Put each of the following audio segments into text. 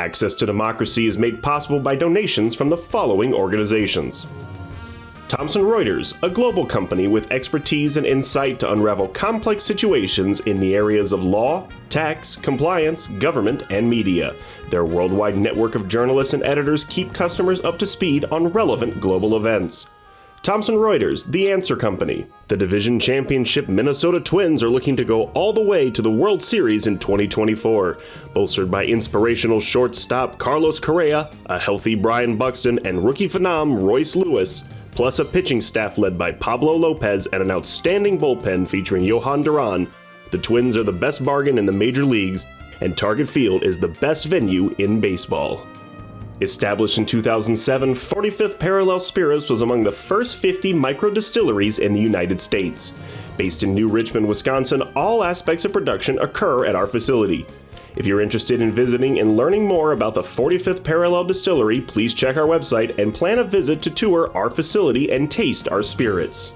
Access to Democracy is made possible by donations from the following organizations. Thomson Reuters, a global company with expertise and insight to unravel complex situations in the areas of law, tax, compliance, government, and media. Their worldwide network of journalists and editors keep customers up to speed on relevant global events. Thomson Reuters, The Answer Company. The division championship Minnesota Twins are looking to go all the way to the World Series in 2024. Bolstered by inspirational shortstop Carlos Correa, a healthy Brian Buxton, and rookie phenom Royce Lewis, plus a pitching staff led by Pablo Lopez and an outstanding bullpen featuring Johan Duran, the Twins are the best bargain in the major leagues, and Target Field is the best venue in baseball. Established in 2007, 45th Parallel Spirits was among the first 50 micro-distilleries in the United States. Based in New Richmond, Wisconsin, all aspects of production occur at our facility. If you're interested in visiting and learning more about the 45th Parallel Distillery, please check our website and plan a visit to tour our facility and taste our spirits.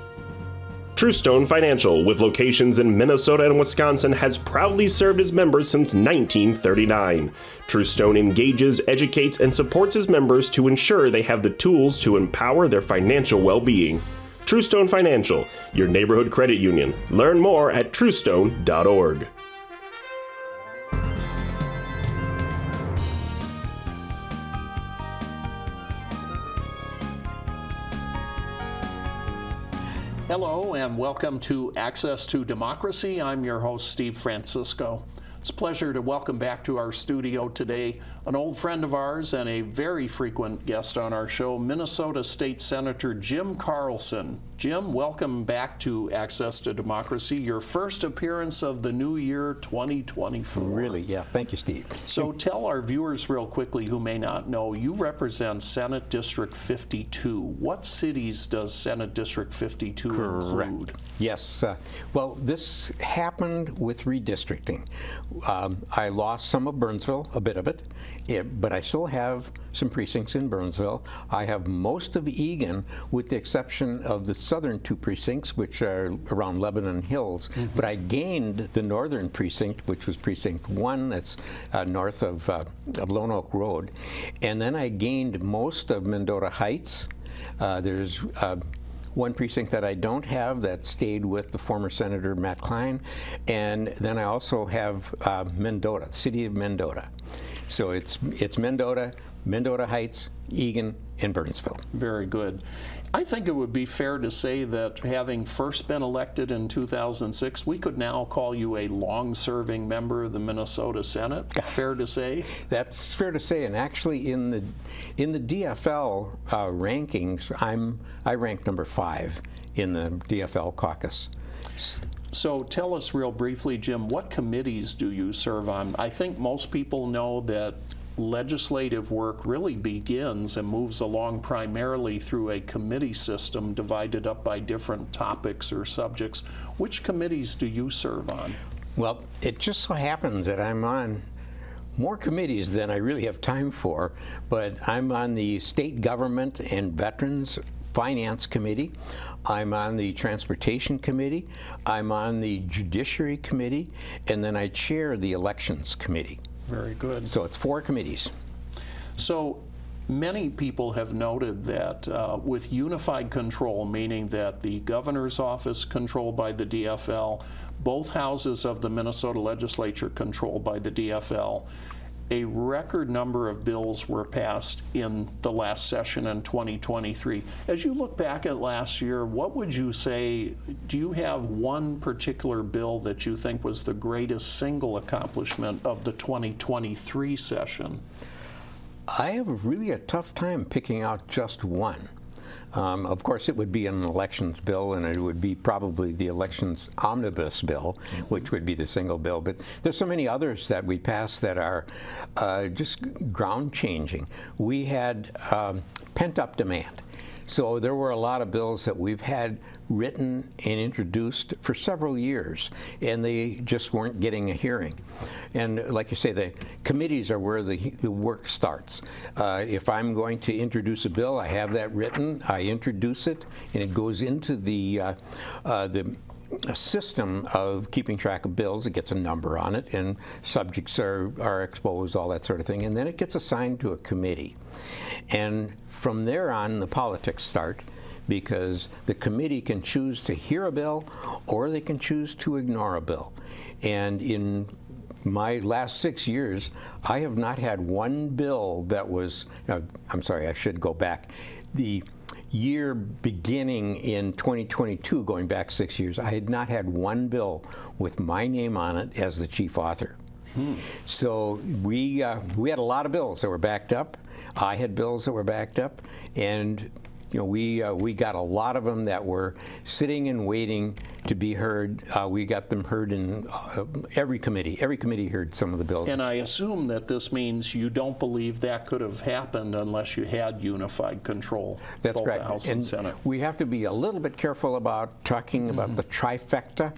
Truestone Financial, with locations in Minnesota and Wisconsin, has proudly served its members since 1939. Truestone engages, educates, and supports its members to ensure they have the tools to empower their financial well-being. Truestone Financial, your neighborhood credit union. Learn more at truestone.org. Hello and welcome to Access to Democracy. I'm your host, Steve Francisco. It's a pleasure to welcome back to our studio today an old friend of ours and a very frequent guest on our show, Minnesota State Senator Jim Carlson. Jim, welcome back to Access to Democracy, your first appearance of the new year 2024. Really, yeah. Thank you, Steve. So tell our viewers real quickly who may not know, you represent Senate District 52. What cities does Senate District 52 include? Yes. Well, this happened with redistricting. I lost some of Burnsville, a bit of it, but I still have some precincts in Burnsville. I have most of Eagan, with the exception of the southern two precincts, which are around Lebanon Hills. Mm-hmm. But I gained the northern precinct, which was Precinct 1, that's north of Lone Oak Road. And then I gained most of Mendota Heights. There's one precinct that I don't have that stayed with the former Senator Matt Klein. And then I also have Mendota, the city of Mendota. So it's Mendota, Mendota Heights, Eagan, and Burnsville. Very good. I think it would be fair to say that having first been elected in 2006, we could now call you a long-serving member of the Minnesota Senate. Fair to say? That's fair to say. And actually, in the DFL rankings, I rank number 5 in the DFL caucus. So tell us real briefly, Jim, what committees do you serve on? I think most people know that legislative work really begins and moves along primarily through a committee system divided up by different topics or subjects. Which committees do you serve on? Well, it just so happens that I'm on more committees than I really have time for, but I'm on the State Government and Veterans Finance Committee. I'm on the Transportation Committee. I'm on the Judiciary Committee, and then I chair the Elections Committee. Very good. So it's 4 committees. So many people have noted that with unified control, meaning that the governor's office controlled by the DFL, both houses of the Minnesota Legislature controlled by the DFL, a record number of bills were passed in the last session in 2023. As you look back at last year, what would you say, do you have one particular bill that you think was the greatest single accomplishment of the 2023 session? I have really a tough time picking out just one. Of course, it would be an elections bill, and it would be probably the elections omnibus bill, which would be the single bill. But there's so many others that we passed that are just ground-changing. We had pent-up demand. So there were a lot of bills that we've had written and introduced for several years, and they just weren't getting a hearing. And like you say, the committees are where the work starts. If I'm going to introduce a bill, I have that written, I introduce it, and it goes into the a system of keeping track of bills. It gets a number on it, and subjects are exposed, all that sort of thing. And then it gets assigned to a committee. And from there on, the politics start, because the committee can choose to hear a bill or they can choose to ignore a bill. And in my last 6 years, I have not had one bill that was, I'm sorry, I should go back. The year beginning in 2022, going back 6 years, I had not had one bill with my name on it as the chief author. So we had a lot of bills that were backed up. I had bills that were backed up, and we got a lot of them that were sitting and waiting to be heard. We got them heard in every committee. Every committee heard some of the bills. And I assume that this means you don't believe that could have happened unless you had unified control. That's both correct. the House and Senate. We have to be a little bit careful about talking about the trifecta,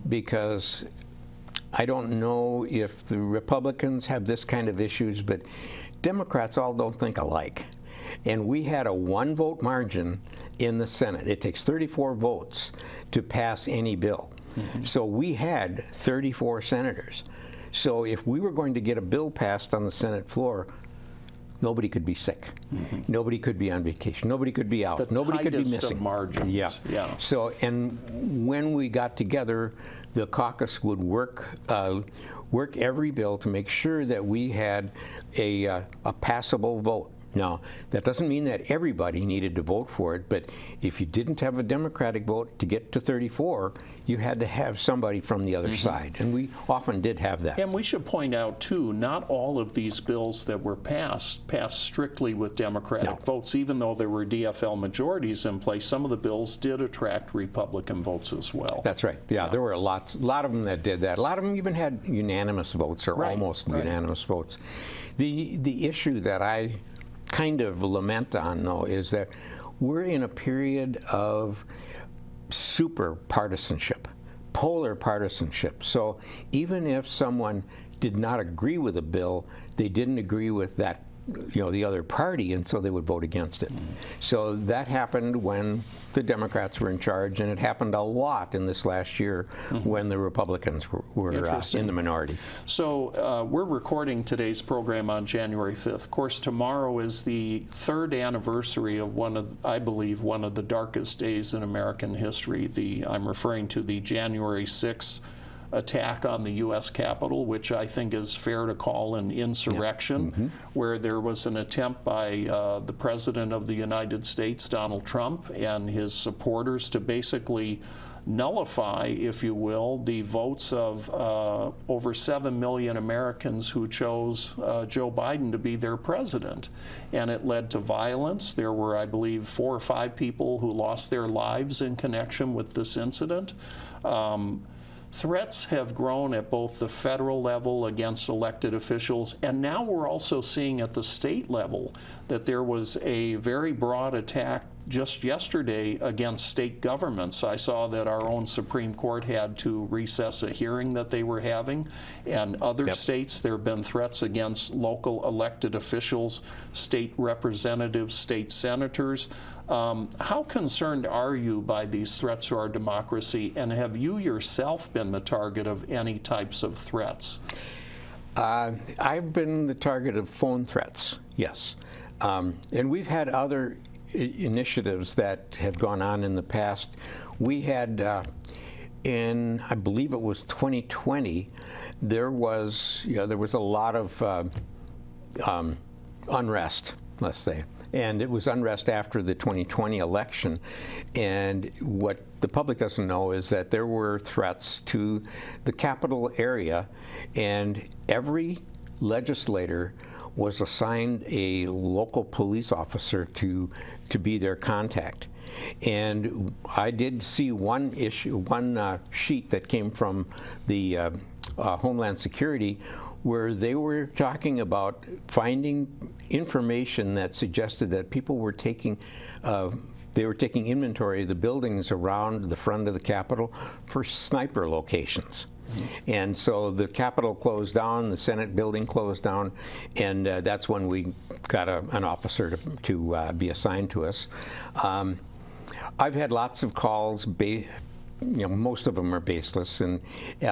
because I don't know if the Republicans have this kind of issues, but Democrats all don't think alike. And we had a 1-vote margin in the Senate. It takes 34 votes to pass any bill. So we had 34 senators. So if we were going to get a bill passed on the Senate floor, nobody could be sick. Nobody could be on vacation. Nobody could be out. Nobody could be missing. Of margins. Yeah. So, and when we got together, the caucus would work every bill to make sure that we had a passable vote. Now, that doesn't mean that everybody needed to vote for it, but if you didn't have a Democratic vote to get to 34, you had to have somebody from the other side, and we often did have that. And we should point out, too, not all of these bills that were passed strictly with Democratic votes. Even though there were DFL majorities in place, some of the bills did attract Republican votes as well. That's right. Yeah, there were a lot of them that did that. A lot of them even had unanimous votes, or almost unanimous votes. The issue that I kind of lament on, though, is that we're in a period of super partisanship, polar partisanship. So even if someone did not agree with a bill, they didn't agree with that, the other party, and so they would vote against it. So that happened when the Democrats were in charge, and it happened a lot in this last year when the Republicans were in the minority. So we're recording today's program on January 5th. Of course, tomorrow is the 3rd anniversary of I believe, one of the darkest days in American history. I'm referring to the January 6th attack on the U.S. Capitol, which I think is fair to call an insurrection, where there was an attempt by the President of the United States, Donald Trump, and his supporters to basically nullify, if you will, the votes of over 7 million Americans who chose Joe Biden to be their president. And it led to violence. There were, I believe, 4 or 5 people who lost their lives in connection with this incident. Threats have grown at both the federal level against elected officials, and now we're also seeing at the state level that there was a very broad attack just yesterday against state governments. I saw that our own Supreme Court had to recess a hearing that they were having, and other states, there have been threats against local elected officials, state representatives, state senators. How concerned are you by these threats to our democracy, and have you yourself been the target of any types of threats? I've been the target of phone threats, yes. And we've had other initiatives that have gone on in the past. We had, I believe it was 2020, there was a lot of unrest, let's say. And it was unrest after the 2020 election. And what the public doesn't know is that there were threats to the capital area, and every legislator was assigned a local police officer to be their contact. And I did see one sheet that came from the Homeland Security, where they were talking about finding information that suggested that people were taking inventory of the buildings around the front of the Capitol for sniper locations. And so the Capitol closed down, the Senate building closed down, and that's when we got an officer to be assigned to us. I've had lots of calls most of them are baseless, and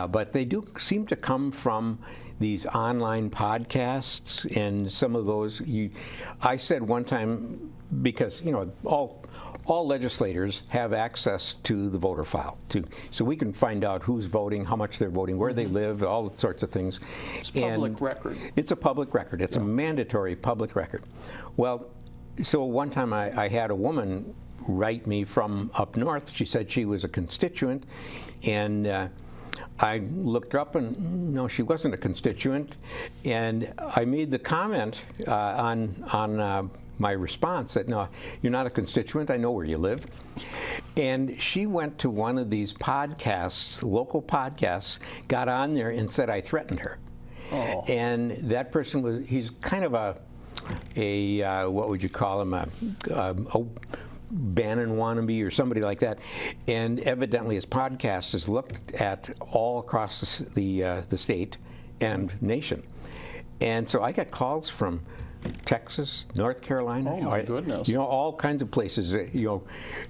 but they do seem to come from these online podcasts, and some of those. I said one time, because all legislators have access to the voter file, so we can find out who's voting, how much they're voting, where they live, all sorts of things. It's public record. It's a public record. It's a mandatory public record. Well, so one time I had a woman write me from up north. She said she was a constituent, and I looked her up, and no, she wasn't a constituent. And I made the comment on my response that, no, you're not a constituent. I know where you live. And she went to one of these podcasts, local podcasts, got on there and said I threatened her. Oh. And that person he's kind of a what would you call him, a Bannon wannabe or somebody like that, and evidently his podcast is looked at all across the state and nation. And so I got calls from Texas, North Carolina, oh my goodness, all kinds of places. And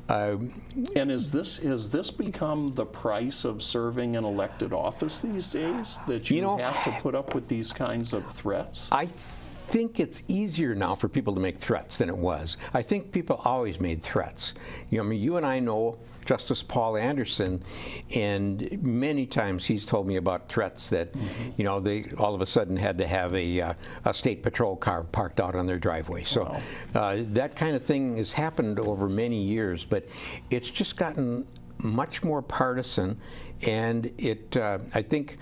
has this become the price of serving an elected office these days? That you have to put up with these kinds of threats? I think it's easier now for people to make threats than it was. I think people always made threats. You and I know Justice Paul Anderson, and many times he's told me about threats that, they all of a sudden had to have a state patrol car parked out on their driveway. So that kind of thing has happened over many years, but it's just gotten much more partisan, and I think,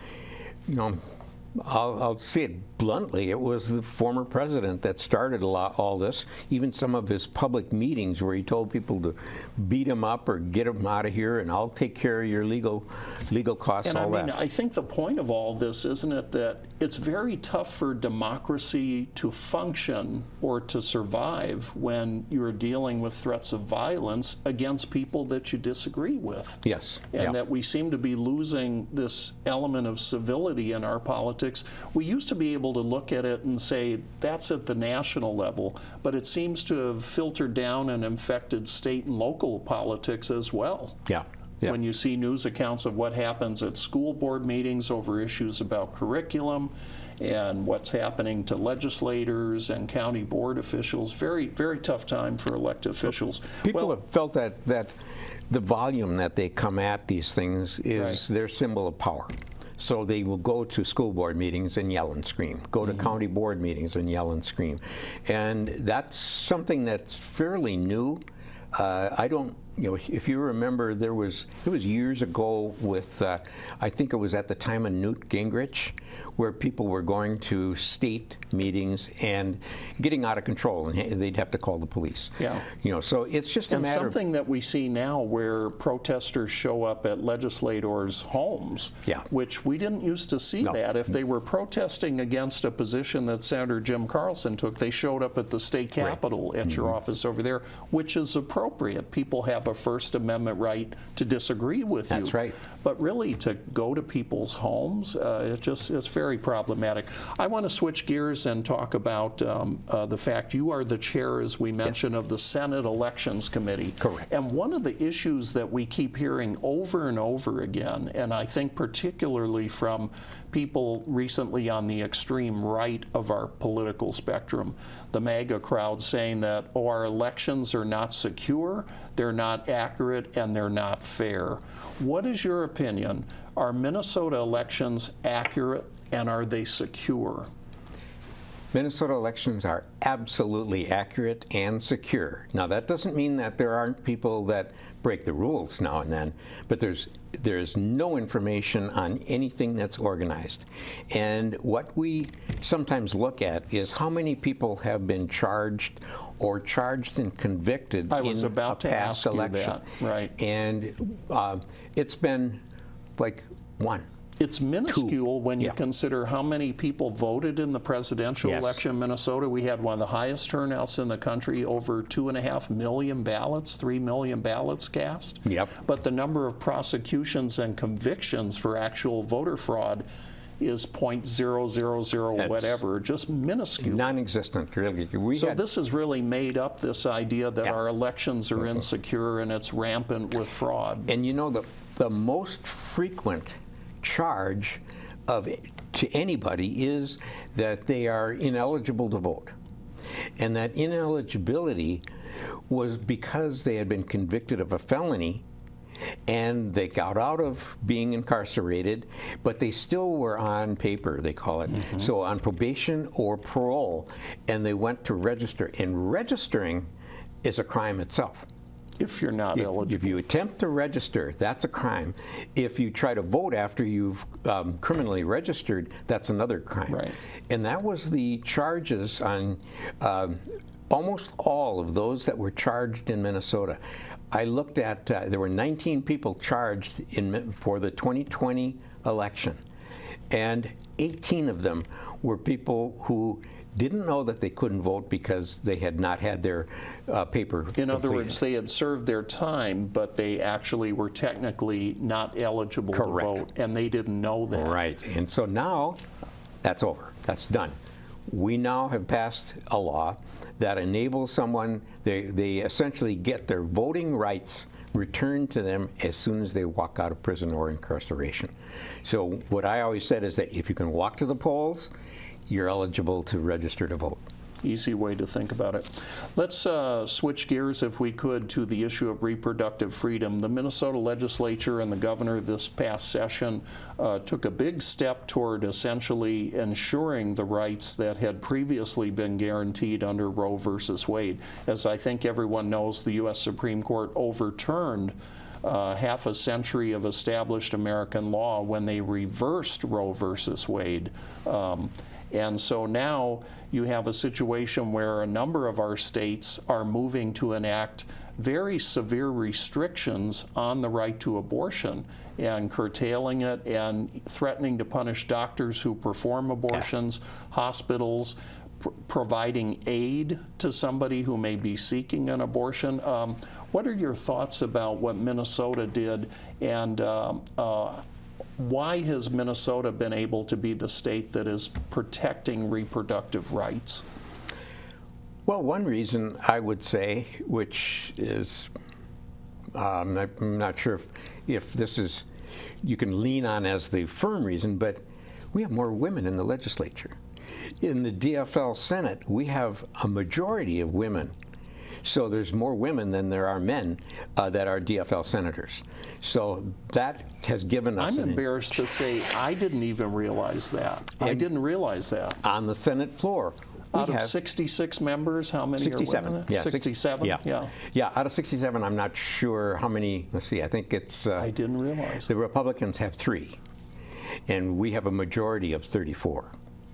I'll say it bluntly, it was the former president that started all this, even some of his public meetings where he told people to beat him up or get him out of here, and I'll take care of your legal costs, and all that. I think the point of all this, isn't it, that it's very tough for democracy to function or to survive when you're dealing with threats of violence against people that you disagree with. Yes. And that we seem to be losing this element of civility in our politics. We used to be able to look at it and say that's at the national level, but it seems to have filtered down and infected state and local politics as well. Yeah. Yeah. When you see news accounts of what happens at school board meetings over issues about curriculum and what's happening to legislators and county board officials, very, very tough time for elected officials. People have felt that the volume that they come at these things is their symbol of power. So they will go to school board meetings and yell and scream, go to county board meetings and yell and scream. And that's something that's fairly new. I don't, if you remember, it was years ago with, I think it was at the time of Newt Gingrich, where people were going to state meetings and getting out of control, and they'd have to call the police. Yeah. So it's just a matter of something that we see now where protesters show up at legislators' homes, which we didn't used to see that. If they were protesting against a position that Senator Jim Carlson took, they showed up at the state capitol at your office over there, which is appropriate. People have a First Amendment right to disagree with you. That's right. But really, to go to people's homes, it's very problematic. I want to switch gears and talk about the fact you are the chair, as we mentioned, of the Senate Elections Committee. Correct. And one of the issues that we keep hearing over and over again, and I think particularly from people recently on the extreme right of our political spectrum, the MAGA crowd, saying that, our elections are not secure, they're not accurate, and they're not fair. What is your opinion? Are Minnesota elections accurate, and are they secure? Minnesota elections are absolutely accurate and secure. Now, that doesn't mean that there aren't people that break the rules now and then, but there's no information on anything that's organized. And what we sometimes look at is how many people have been charged and convicted in a past election. I was about to ask you that. Right. And it's been like one. It's minuscule when you consider how many people voted in the presidential election in Minnesota. We had one of the highest turnouts in the country, over 2.5 million ballots, 3 million ballots cast. Yep. But the number of prosecutions and convictions for actual voter fraud is .000 whatever, just minuscule. Non-existent, really. So this has really made up this idea that our elections are insecure and it's rampant with fraud. And you know, the most frequent charge to anybody is that they are ineligible to vote. And that ineligibility was because they had been convicted of a felony and they got out of being incarcerated, but they still were on paper, they call it. So on probation or parole, and they went to register. And registering is a crime itself. If you're not eligible. If you attempt to register, that's a crime. If you try to vote after you've criminally registered, that's another crime. Right. And that was the charges on almost all of those that were charged in Minnesota. I looked at, there were 19 people charged for the 2020 election, and 18 of them were people who didn't know that they couldn't vote because they had not had their paper In other completed. words, they had served their time, but they actually were technically not eligible to vote, and they didn't know that. Right, and so now that's over, that's done. We now have passed a law that enables someone, they essentially get their voting rights returned to them as soon as they walk out of prison or incarceration. So what I always said is that if you can walk to the polls, you're eligible to register to vote. Easy way to think about it. Let's switch gears, if we could, to the issue of reproductive freedom. The Minnesota Legislature and the governor this past session took a big step toward essentially ensuring the rights that had previously been guaranteed under Roe versus Wade. As I think everyone knows, the U.S. Supreme Court overturned half a century of established American law when they reversed Roe versus Wade. And so now you have a situation where a number of our states are moving to enact very severe restrictions on the right to abortion and curtailing it and threatening to punish doctors who perform abortions, hospitals, providing aid to somebody who may be seeking an abortion. What are your thoughts about what Minnesota did, and why has Minnesota been able to be the state that is protecting reproductive rights? Well, one reason I would say, which is, I'm not sure if this is, you can lean on as the firm reason, but we have more women in the legislature. In the DFL Senate, we have a majority of women. So there's more women than there are men that are DFL senators. So that has given us... I'm embarrassed to say I didn't even realize that. I didn't realize that. On the Senate floor. Out of 66 members, how many 67. are women? Yeah, 67? Yeah, out of 67, I'm not sure how many, let's see, I think it's... I didn't realize. The Republicans have 3, and we have a majority of 34.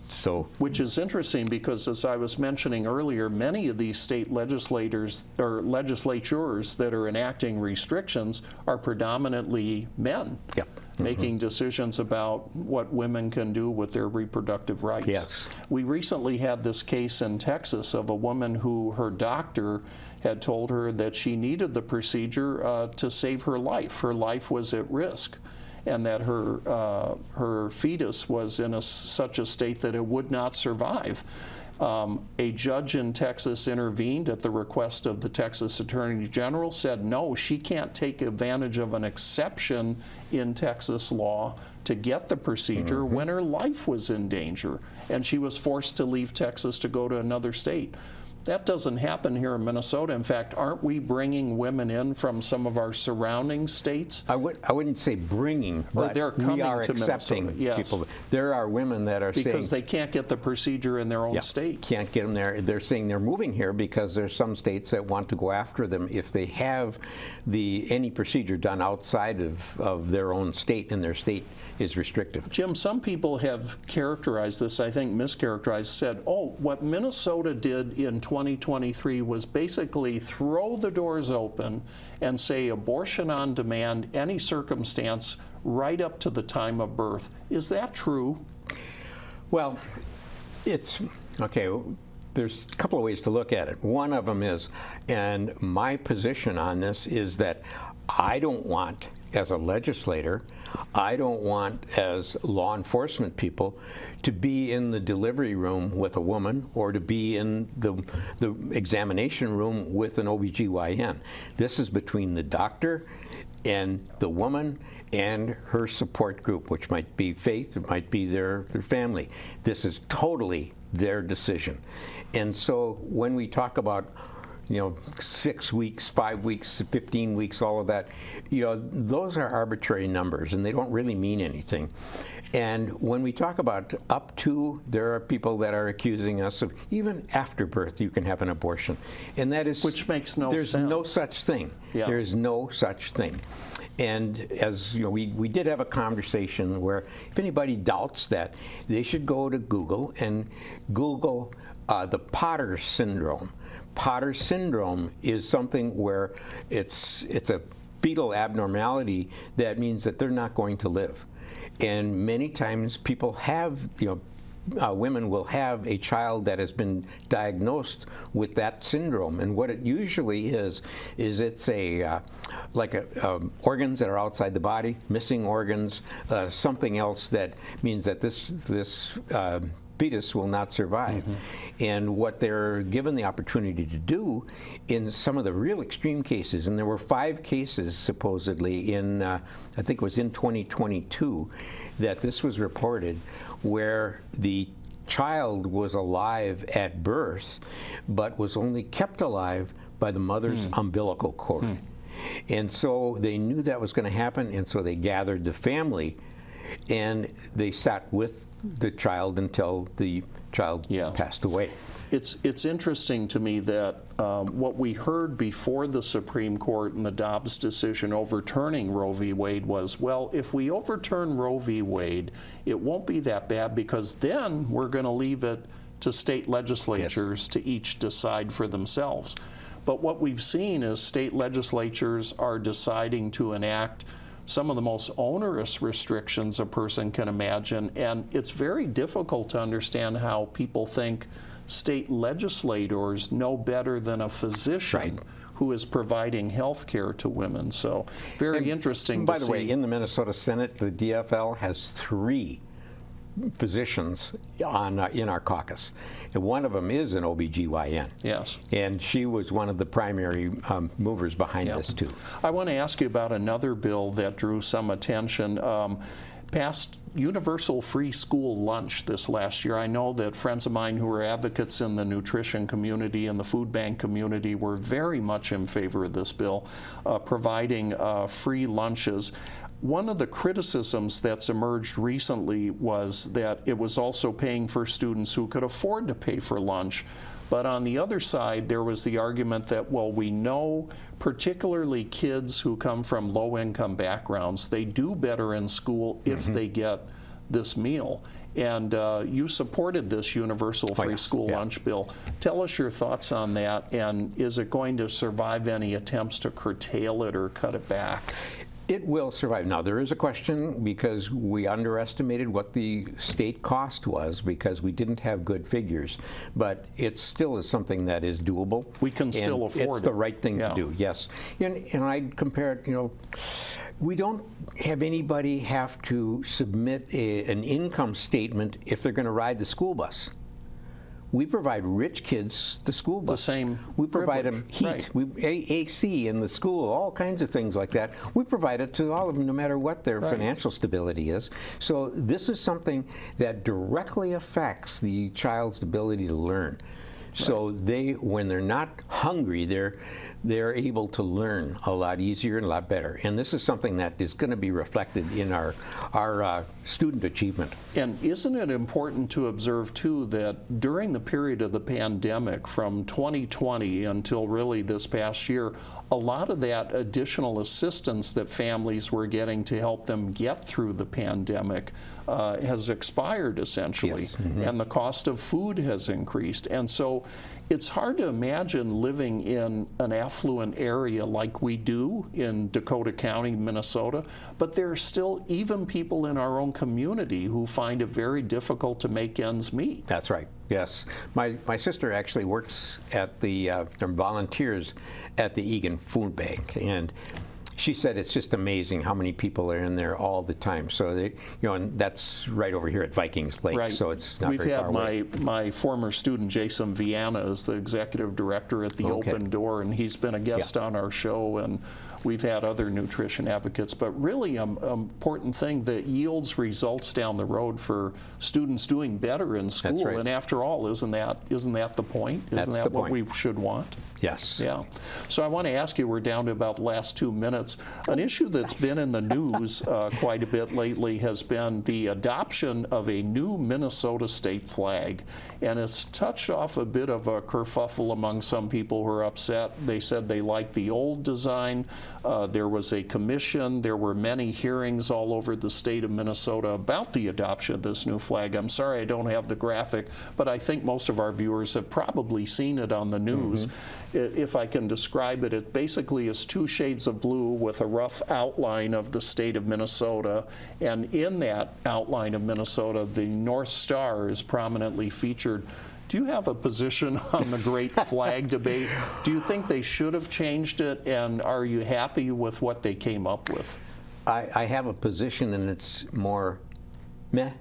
So, which is interesting because, as I was mentioning earlier, many of these state legislators or legislatures that are enacting restrictions are predominantly men. Yep. Making decisions about what women can do with their reproductive rights. Yes. We recently had this case in Texas of a woman who her doctor had told her that she needed the procedure to save her life. Her life was at risk, and that her fetus was in such a state that it would not survive. A judge in Texas intervened at the request of the Texas Attorney General, said no, she can't take advantage of an exception in Texas law to get the procedure when her life was in danger, and she was forced to leave Texas to go to another state. That doesn't happen here in Minnesota. In fact, aren't we bringing women in from some of our surrounding states? I wouldn't say bringing, but they're coming we are to accepting Minnesota, yes. people. There are women that are saying... Because they can't get the procedure in their own state. Can't get them there. They're saying they're moving here because there's some states that want to go after them if they have any procedure done outside of their own state, and their state is restrictive. Jim, some people have characterized this, I think mischaracterized, said, oh, what Minnesota did in 2023 was basically throw the doors open and say abortion on demand, any circumstance, right up to the time of birth. Is that true? Well, it's, okay, there's a couple of ways to look at it. One of them is, and my position on this is that I don't want, as a legislator, I don't want, as law enforcement people, to be in the delivery room with a woman or to be in the examination room with an OBGYN. This is between the doctor and the woman and her support group, which might be faith, it might be their family. This is totally their decision. And so when we talk about 6 weeks, 5 weeks, 15 weeks, all of that, those are arbitrary numbers and they don't really mean anything. And when we talk about up to, there are people that are accusing us of even after birth you can have an abortion. And that is, which makes no sense. There's no such thing. Yeah. There is no such thing. And as we did have a conversation where if anybody doubts that, they should go to Google and Google the Potter syndrome. Potter syndrome is something where it's a fetal abnormality that means that they're not going to live. And many times people have, women will have a child that has been diagnosed with that syndrome. And what it usually is it's organs that are outside the body, missing organs, something else that means that this fetus will not survive. Mm-hmm. And what they're given the opportunity to do in some of the real extreme cases, and there were 5 cases supposedly in, I think it was in 2022, that this was reported, where the child was alive at birth, but was only kept alive by the mother's umbilical cord. And so they knew that was going to happen, and so they gathered the family, and they sat with the child until the child passed away. It's interesting to me that what we heard before the Supreme Court and the Dobbs decision overturning Roe v. Wade was, well, if we overturn Roe v. Wade, it won't be that bad because then we're going to leave it to state legislatures to each decide for themselves. But what we've seen is state legislatures are deciding to enact some of the most onerous restrictions a person can imagine, and it's very difficult to understand how people think state legislators know better than a physician who is providing health care to women. So very interesting to see. By the way, in the Minnesota Senate, the DFL has 3 physicians in our caucus. And one of them is an OBGYN. Yes. And she was one of the primary movers behind this too. I want to ask you about another bill that drew some attention. Passed universal free school lunch this last year. I know that friends of mine who are advocates in the nutrition community and the food bank community were very much in favor of this bill, providing free lunches. One of the criticisms that's emerged recently was that it was also paying for students who could afford to pay for lunch. But on the other side, there was the argument that, well, we know particularly kids who come from low-income backgrounds, they do better in school if they get this meal. And you supported this universal free school lunch bill. Tell us your thoughts on that, and is it going to survive any attempts to curtail it or cut it back? It will survive. Now, there is a question because we underestimated what the state cost was because we didn't have good figures, but it still is something that is doable. We can still afford it. It's the right thing to do, yes. And I compare it, we don't have anybody have to submit an income statement if they're going to ride the school bus. We provide rich kids the school bus. The same We provide them privilege. heat, AC in the school, all kinds of things like that. We provide it to all of them no matter what their financial stability is. So this is something that directly affects the child's ability to learn. So when they're not hungry, they're able to learn a lot easier and a lot better. And this is something that is going to be reflected in our student achievement. And isn't it important to observe, too, that during the period of the pandemic, from 2020 until really this past year, a lot of that additional assistance that families were getting to help them get through the pandemic has expired, essentially. Yes. Mm-hmm. And the cost of food has increased. And so it's hard to imagine living in an affluent area like we do in Dakota County, Minnesota, but there are still even people in our own community who find it very difficult to make ends meet. That's right. Yes. My sister actually works at the volunteers at the Eagan Food Bank, and she said it's just amazing how many people are in there all the time. So they, and that's right over here at Vikings Lake. Right. So it's not We've very had far away. my former student Jason Viana is the executive director at the Okay. Open Door, and he's been a guest on our show, and we've had other nutrition advocates. But really, important thing that yields results down the road for students doing better in school. That's right. And after all, isn't that the point? That's Isn't that the what point. we should want? Yes. Yeah. So I want to ask you, we're down to about the last 2 minutes. An issue that's been in the news quite a bit lately has been the adoption of a new Minnesota state flag. And it's touched off a bit of a kerfuffle among some people who are upset. They said they liked the old design. There was a commission. There were many hearings all over the state of Minnesota about the adoption of this new flag. I'm sorry I don't have the graphic, but I think most of our viewers have probably seen it on the news. If I can describe it, it basically is 2 shades of blue with a rough outline of the state of Minnesota. And in that outline of Minnesota, the North Star is prominently featured. Do you have a position on the great flag debate? Do you think they should have changed it, and are you happy with what they came up with? I have a position, and it's more meh.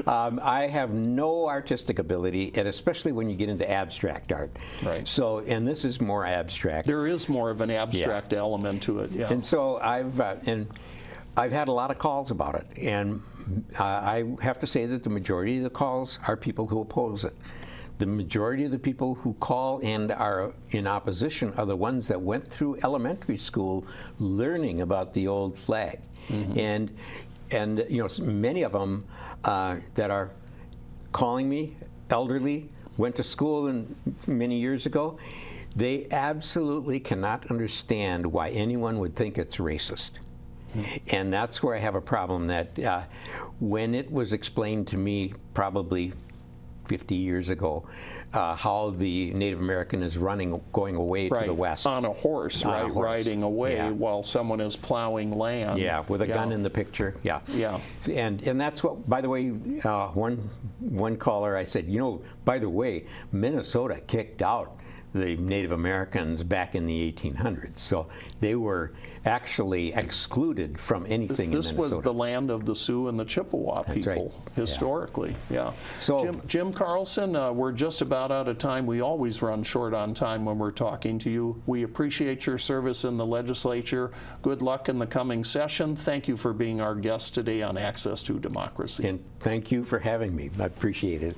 I have no artistic ability, and especially when you get into abstract art. Right. So, and this is more abstract. There is more of an abstract element to it, yeah. And so I've had a lot of calls about it, and I have to say that the majority of the calls are people who oppose it. The majority of the people who call and are in opposition are the ones that went through elementary school learning about the old flag. And many of them that are calling me, elderly, went to school many years ago, they absolutely cannot understand why anyone would think it's racist. And that's where I have a problem, that when it was explained to me probably 50 years ago, how the Native American is going away to the west. On a horse, On a right, horse. riding away while someone is plowing land. Yeah, with a gun in the picture. Yeah. Yeah. And that's what, by the way, one caller, I said, by the way, Minnesota kicked out the Native Americans back in the 1800s. So they were actually excluded from anything in Minnesota. This was the land of the Sioux and the Chippewa people, right. historically. Yeah. So, Jim Carlson, we're just about out of time. We always run short on time when we're talking to you. We appreciate your service in the legislature. Good luck in the coming session. Thank you for being our guest today on Access to Democracy. and thank you for having me. I appreciate it.